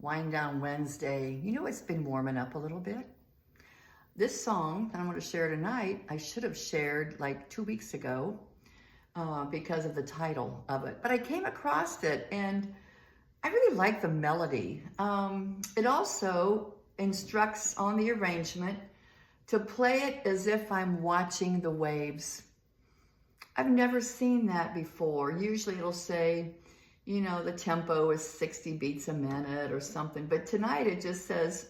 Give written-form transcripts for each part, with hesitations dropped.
Wind Down Wednesday. You know, it's been warming up a little bit. This song that I'm going to share tonight, I should have shared like 2 weeks ago because of the title of it. But I came across it and I really like the melody. It also instructs on the arrangement to play it as if I'm watching the waves. I've never seen that before. Usually it'll say, you know, the tempo is 60 beats a minute or something. But tonight it just says,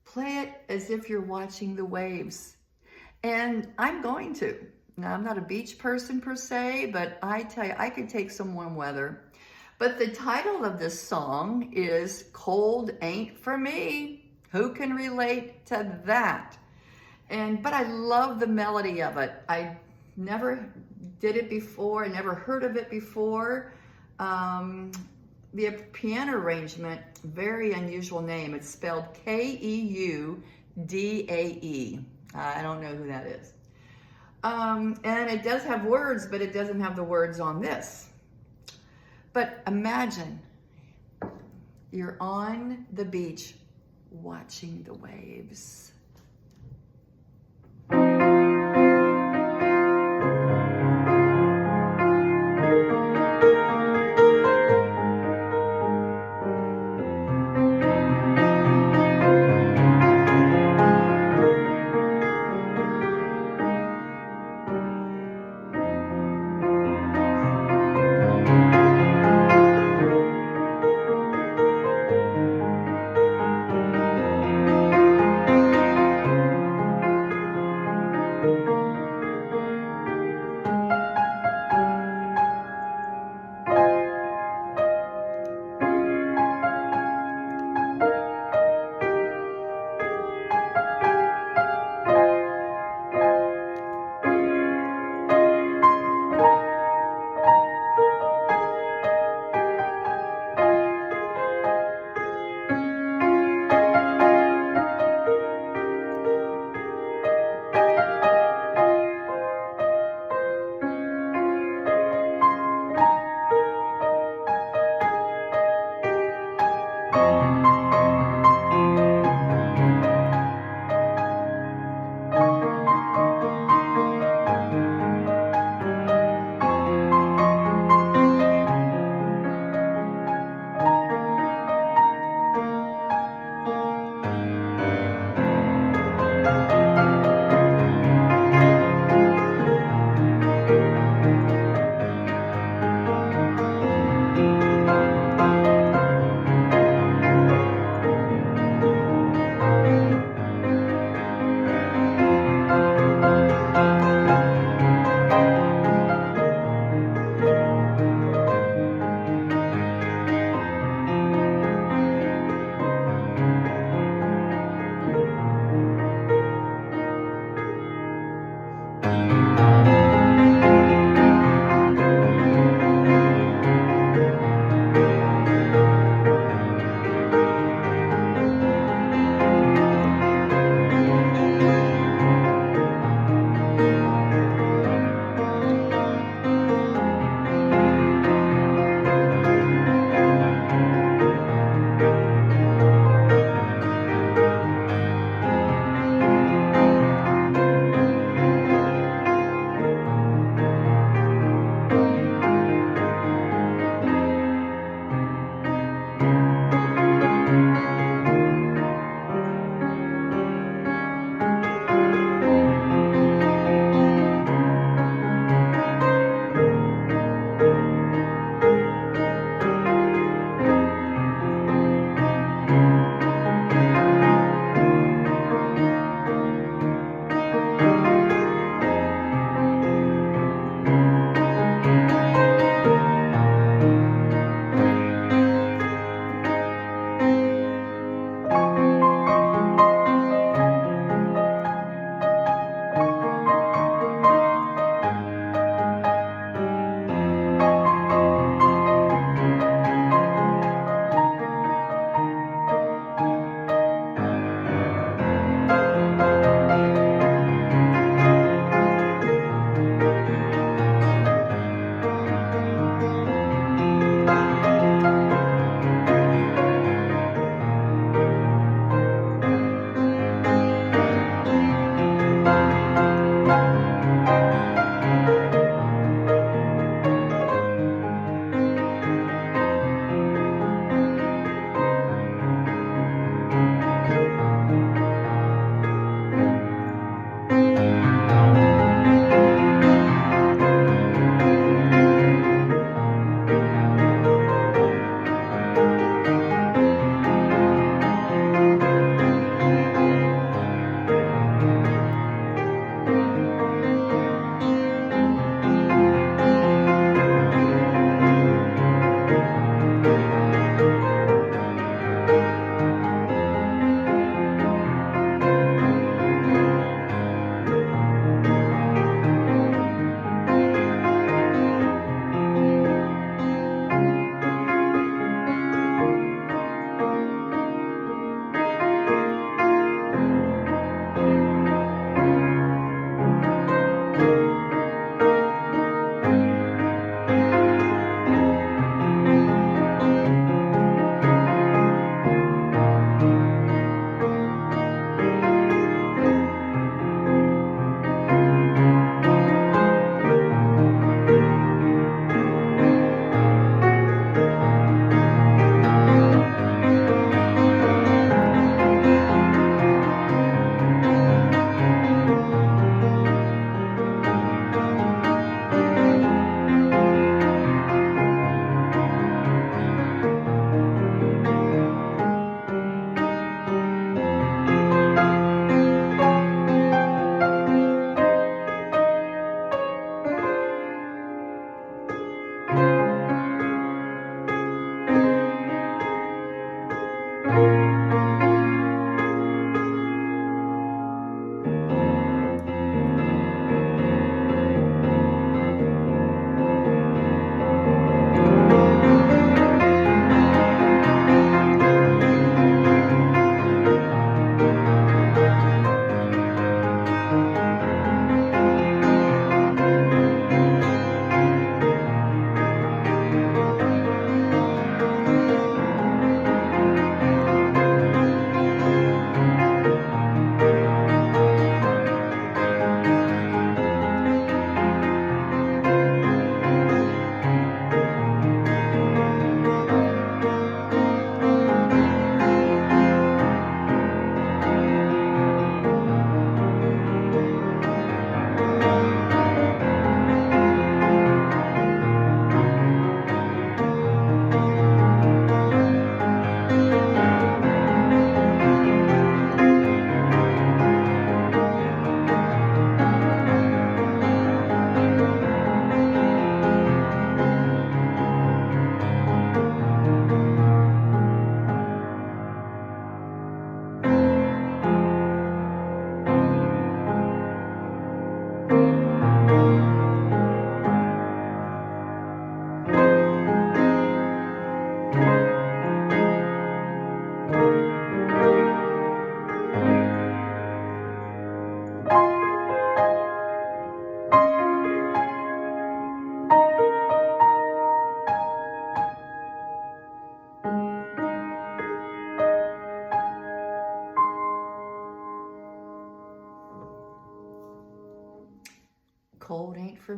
play it as if you're watching the waves. And I'm going to. Now, I'm not a beach person per se, but I tell you, I could take some warm weather. But the title of this song is Cold Ain't For Me. Who can relate to that? But I love the melody of it. I never did it before. I never heard of it before. The piano arrangement, very unusual name. It's spelled Keudae. I don't know who that is. And it does have words, but it doesn't have the words on this. But imagine you're on the beach watching the waves.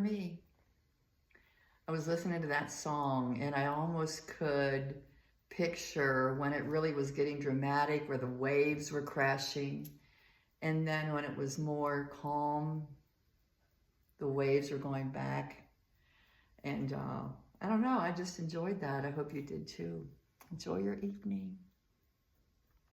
me. I was listening to that song and I almost could picture when it really was getting dramatic, where the waves were crashing, and then when it was more calm, the waves were going back. And I don't know, I just enjoyed that. I hope you did too. Enjoy your evening.